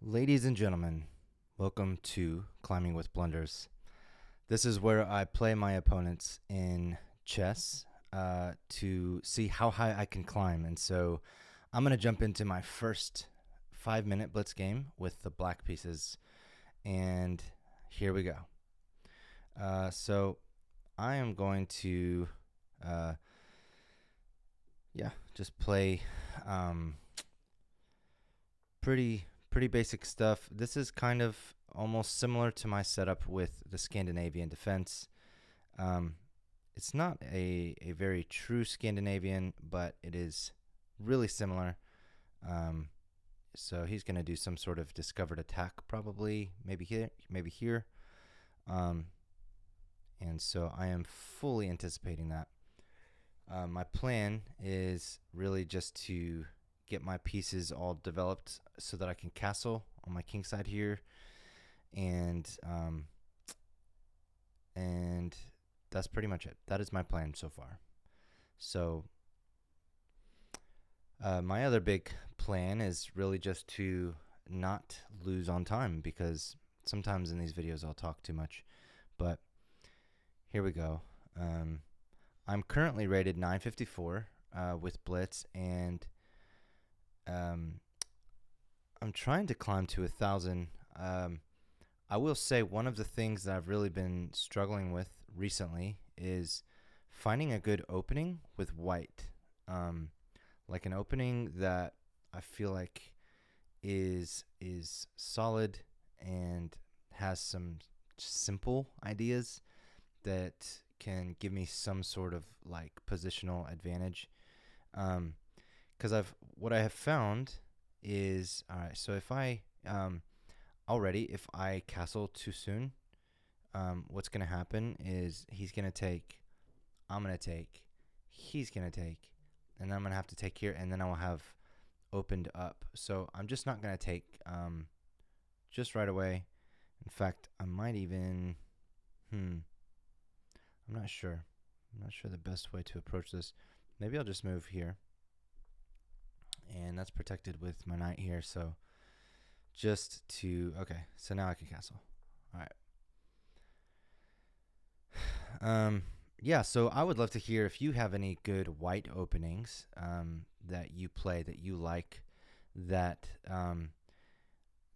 Ladies and gentlemen, welcome to Climbing with Blunders. This is where I play my opponents in chess to see how high I can climb. And so I'm going to jump into my first 5-minute blitz game with the black pieces. And here we go. So I am going to, just play pretty basic stuff. This is kind of almost similar to my setup with the Scandinavian defense. It's not a very true Scandinavian, but it is really similar. So he's going to do some sort of discovered attack, probably, maybe here. And so I am fully anticipating that. My plan is really just to get my pieces all developed so that I can castle on my king side here, and that's pretty much it. That is my plan so far. So my other big plan is really just to not lose on time, because sometimes in these videos I'll talk too much. But here we go. I'm currently rated 954 with Blitz, and I'm trying to climb to 1,000. I will say one of the things that I've really been struggling with recently is finding a good opening with white. Like an opening that I feel like is solid and has some simple ideas that can give me some sort of like positional advantage. Because what I have found is, all right, so if I if I castle too soon, what's going to happen is he's going to take, I'm going to take, he's going to take, and then I'm going to have to take here, and then I will have opened up. So I'm just not going to take just right away. In fact, I might even, I'm not sure. I'm not sure the best way to approach this. Maybe I'll just move here. And that's protected with my knight here. So just to, okay, so now I can castle. All right. Yeah, so I would love to hear if you have any good white openings that you play, that you like, that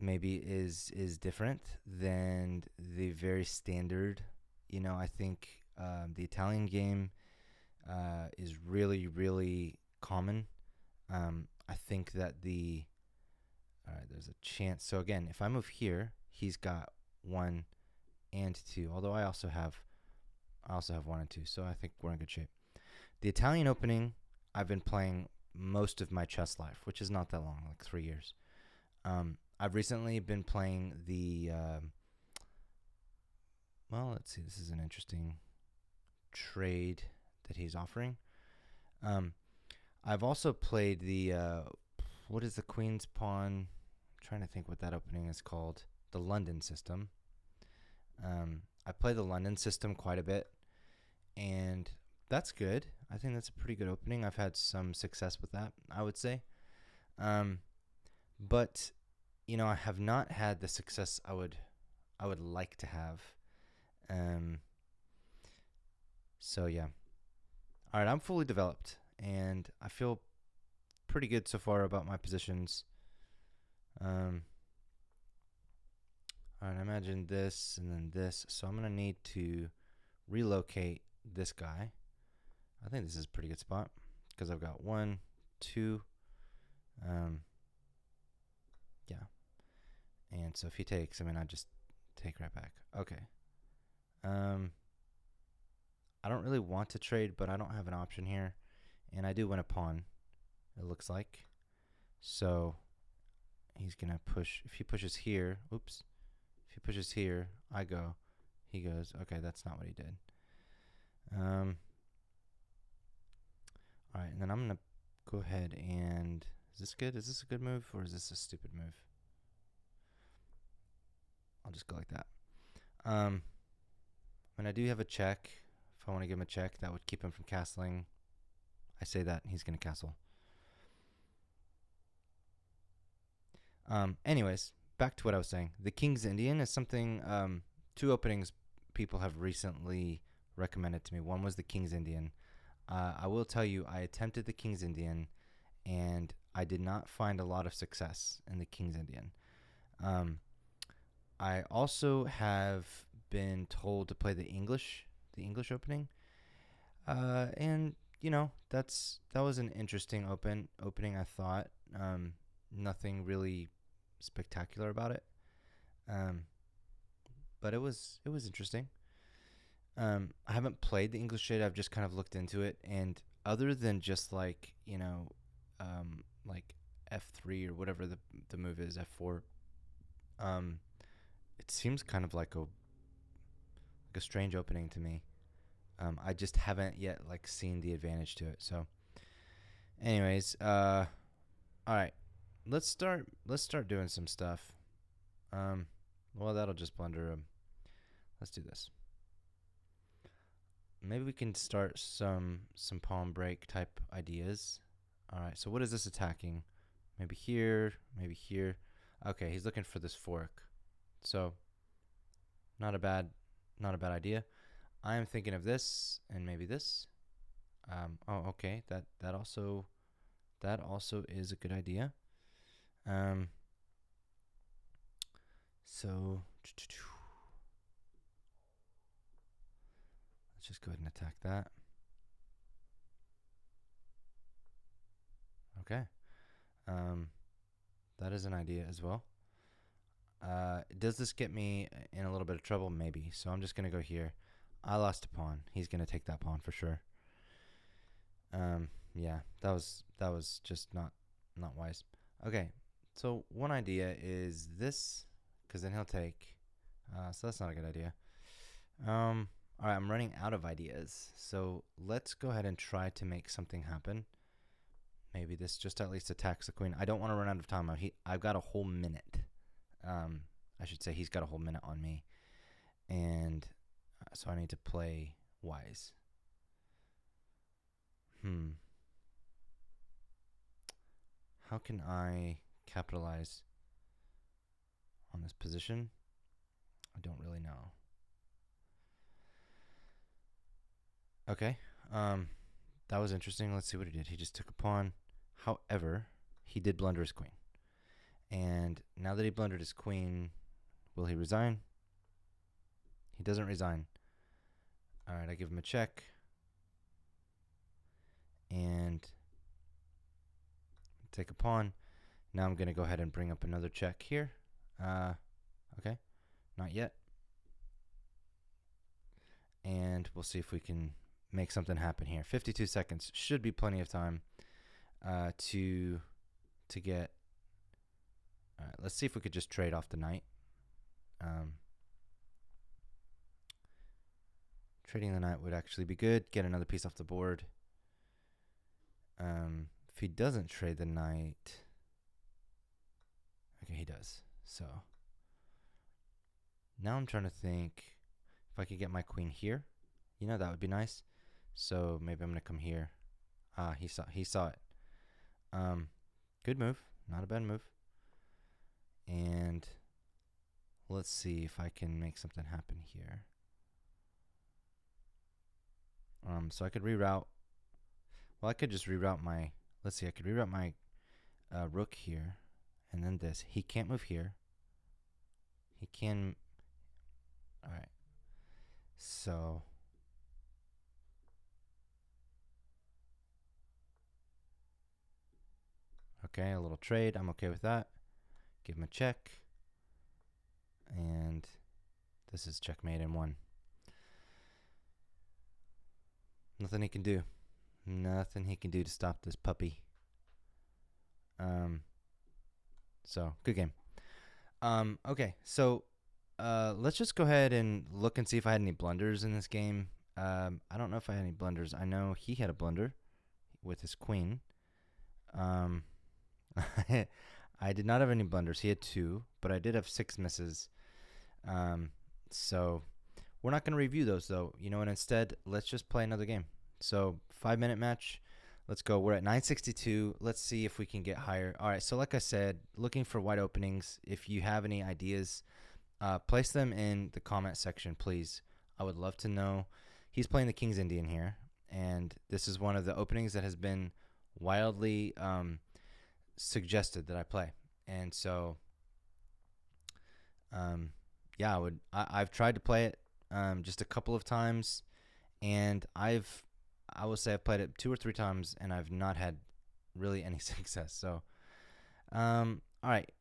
maybe is different than the very standard. You know, I think the Italian game is really, really common. I think that all right, there's a chance. So again, if I move here, he's got 1 and 2, although I also have 1 and 2, so I think we're in good shape. The Italian opening, I've been playing most of my chess life, which is not that long, like 3 years. I've recently been playing the, well, let's see, this is an interesting trade that he's offering. I've also played the, what is the queen's pawn? I'm trying to think what that opening is called. The London system. I play the London system quite a bit, and that's good. I think that's a pretty good opening. I've had some success with that, I would say. But, you know, I have not had the success I would like to have. So, yeah. All right, I'm fully developed, and I feel pretty good so far about my positions. All right, imagine this and then this. So I'm going to need to relocate this guy. I think this is a pretty good spot because I've got 1, 2. Yeah. And so if he takes, I mean, I just take right back. Okay. I don't really want to trade, but I don't have an option here. And I do win a pawn, it looks like. So he's going to push. If he pushes here, oops. If he pushes here, I go. He goes. Okay, that's not what he did. All right, and then I'm going to go ahead and... Is this good? Is this a good move, or is this a stupid move? I'll just go like that. When I do have a check, if I want to give him a check, that would keep him from castling. I say that, he's going to castle. Anyways, back to what I was saying. The King's Indian is something, two openings people have recently recommended to me. One was the King's Indian. I will tell you, I attempted the King's Indian, and I did not find a lot of success in the King's Indian. I also have been told to play the English opening, and that was an interesting opening. I thought, nothing really spectacular about it, but it was interesting. I haven't played the English shade. I've just kind of looked into it, and other than just like like F3 or whatever the move is, F4, it seems kind of like a strange opening to me. I just haven't yet like seen the advantage to it. So, anyways, all right, let's start doing some stuff. Well, that'll just blunder. Let's do this. Maybe we can start some pawn break type ideas. All right, so what is this attacking? Maybe here, maybe here. Okay, he's looking for this fork. So, not a bad idea. I am thinking of this and maybe this. Oh, okay. That also is a good idea. So let's just go ahead and attack that. Okay. That is an idea as well. Does this get me in a little bit of trouble? Maybe. So I'm just going to go here. I lost a pawn. He's going to take that pawn for sure. Yeah, that was just not wise. Okay, so one idea is this, because then he'll take. So that's not a good idea. All right, I'm running out of ideas. So let's go ahead and try to make something happen. Maybe this just at least attacks the queen. I don't want to run out of time. I've got a whole minute. I should say he's got a whole minute on me, and so I need to play wise. How can I capitalize on this position? I don't really know. Okay. That was interesting. Let's see what he did. He just took a pawn. However, he did blunder his queen. And now that he blundered his queen, will he resign? He doesn't resign. All right, I give him a check. And take a pawn. Now I'm going to go ahead and bring up another check here. Okay, not yet. And we'll see if we can make something happen here. 52 seconds should be plenty of time to get. All right, let's see if we could just trade off the knight. Trading the knight would actually be good. Get another piece off the board. If he doesn't trade the knight, okay, he does. So now I'm trying to think if I could get my queen here. That would be nice. So maybe I'm gonna come here. He saw it. Good move, not a bad move. And let's see if I can make something happen here. So I could reroute. Well, I could just reroute my. Let's see. I could reroute my rook here, and then this. He can't move here. He can. All right. So. Okay, a little trade. I'm okay with that. Give him a check. And this is checkmate in one. Nothing he can do. Nothing he can do to stop this puppy. So, good game. Okay, so let's just go ahead and look and see if I had any blunders in this game. I don't know if I had any blunders. I know he had a blunder with his queen. I did not have any blunders. He had 2, but I did have 6 misses. So we're not going to review those, though. And instead, let's just play another game. So 5-minute match. Let's go. We're at 962. Let's see if we can get higher. All right. So like I said, looking for wide openings. If you have any ideas, place them in the comment section, please. I would love to know. He's playing the King's Indian here, and this is one of the openings that has been wildly suggested that I play. And so, yeah, I've tried to play it just a couple of times, and I will say I've played it 2 or 3 times, and I've not had really any success. So, all right.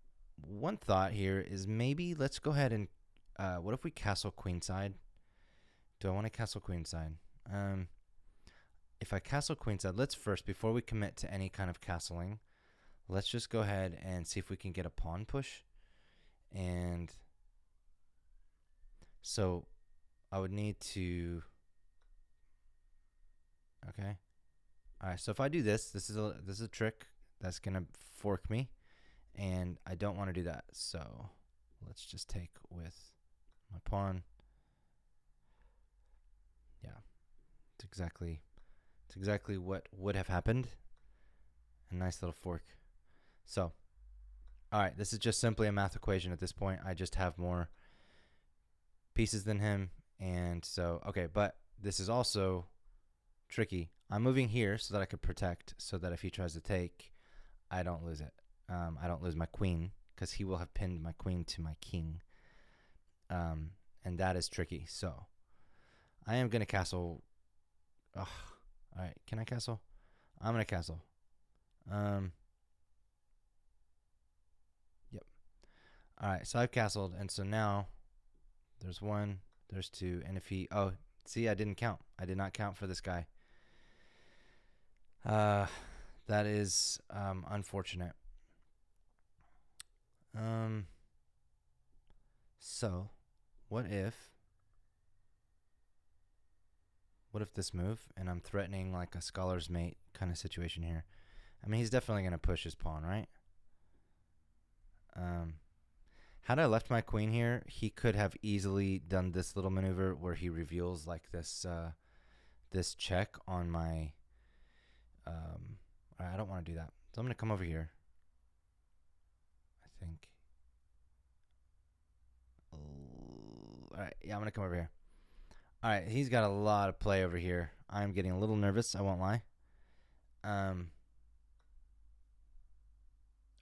One thought here is maybe let's go ahead and what if we castle queenside? Do I want to castle queenside? If I castle queenside, let's first, before we commit to any kind of castling, let's just go ahead and see if we can get a pawn push. And so I would need to, okay. All right, so if I do this, this is a trick that's gonna fork me, and I don't want to do that. So let's just take with my pawn. Yeah, it's exactly what would have happened. A nice little fork. So, all right, this is just simply a math equation at this point. I just have more pieces than him, and so okay, but this is also tricky. I'm moving here so that I could protect, so that if he tries to take, I don't lose it. I don't lose my queen, because he will have pinned my queen to my king, and that is tricky. So I am going to castle. All right, can I castle? I'm going to castle. Yep. All right, so I've castled, and so now there's 1, there's 2, and if he, oh, see, I didn't count. I did not count for this guy. That is unfortunate. So what if this move, and I'm threatening like a scholar's mate kind of situation here? I mean, he's definitely going to push his pawn, right? Had I left my queen here, he could have easily done this little maneuver where he reveals like this this check on my I don't want to do that. So I'm going to come over here. I think. All right, yeah, I'm going to come over here. All right, he's got a lot of play over here. I'm getting a little nervous, I won't lie.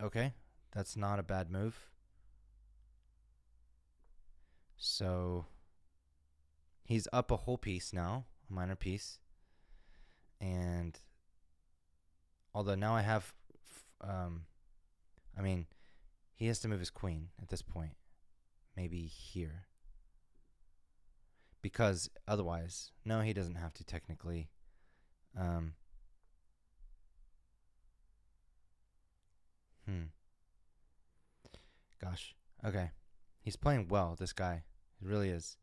Okay, that's not a bad move. So he's up a whole piece now, a minor piece. And although now I have, I mean, he has to move his queen at this point. Maybe here. Because otherwise, no, he doesn't have to technically. Gosh. Okay. He's playing well, this guy. He really is.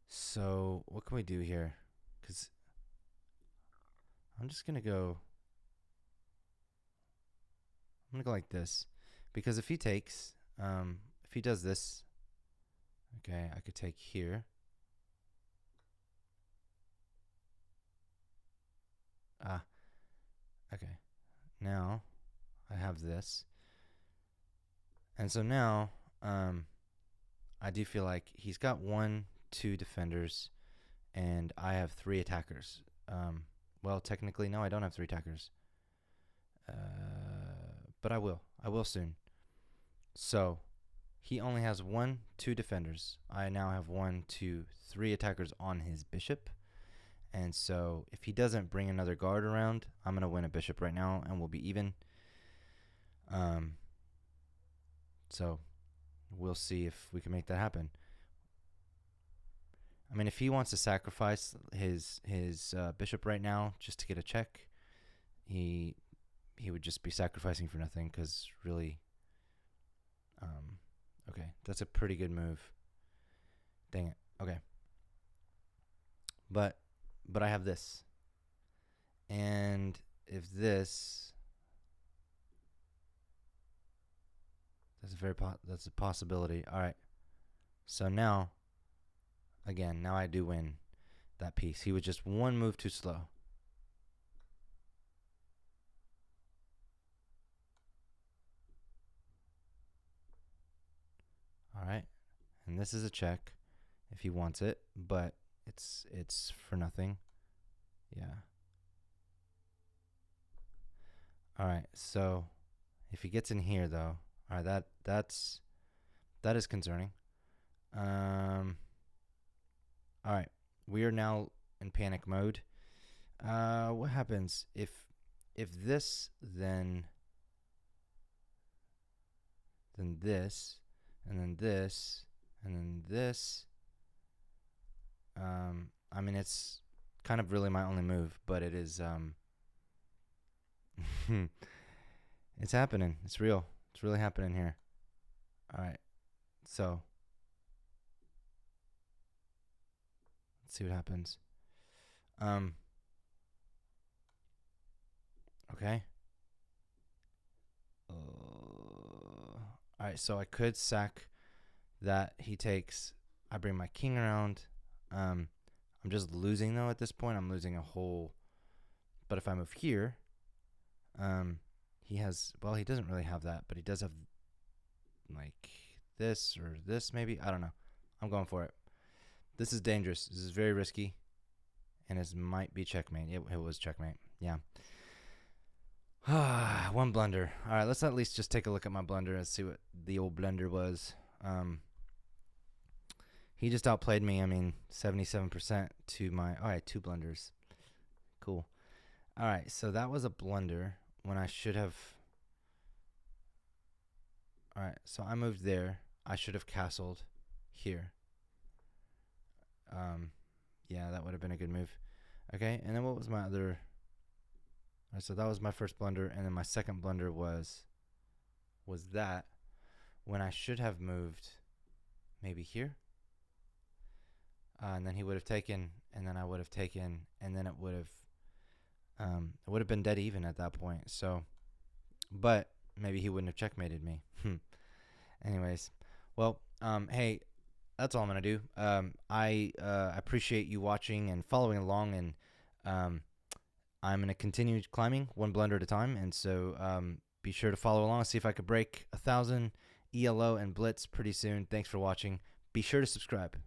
So what can we do here? Because I'm just going to go. I'm going to go like this. Because if he takes, if he does this, okay, I could take here. Okay. Now I have this. And so now I do feel like he's got 1, 2 defenders, and I have 3 attackers. Well, technically, no, I don't have 3 attackers. But I will. I will soon. So he only has 1, 2 defenders. I now have 1, 2, 3 attackers on his bishop. And so if he doesn't bring another guard around, I'm going to win a bishop right now, and we'll be even. So we'll see if we can make that happen. I mean, if he wants to sacrifice his bishop right now just to get a check, he would just be sacrificing for nothing, because really, okay, that's a pretty good move. Dang it. Okay. But I have this. And if this, that's a possibility. All right. So now, again, now I do win. that piece. He was just one move too slow. All right. And this is a check if he wants it, but it's for nothing. Yeah. All right. So if he gets in here though, all right, that is concerning. All right. We are now in panic mode. What happens if this then this and then this and then this? I mean, it's kind of really my only move, but it is it's happening. It's real. It's really happening here. All right. So let's see what happens. Okay. All right, so I could sack that he takes. I bring my king around. I'm just losing though at this point. I'm losing a whole. But if I move here, he has. Well, he doesn't really have that, but he does have like this or this maybe. I don't know. I'm going for it. This is dangerous. This is very risky, and this might be checkmate. It was checkmate. Yeah. One blunder. All right, let's at least just take a look at my blunder and see what the old blunder was. He just outplayed me. I mean, 77% to my. All right, 2 blunders. Cool. All right, so that was a blunder when I should have. All right, so I moved there. I should have castled here. Yeah, that would have been a good move. Okay, and then what was my other? All right, so that was my first blunder, and then my second blunder was that when I should have moved maybe here. And then he would have taken, and then I would have taken, and then it would have been dead even at that point. So, but maybe he wouldn't have checkmated me. Anyways, well, hey, that's all I'm gonna do. I appreciate you watching and following along, and I'm gonna continue climbing one blunder at a time, and so be sure to follow along. See if I could break 1,000 ELO and Blitz pretty soon. Thanks for watching. Be sure to subscribe.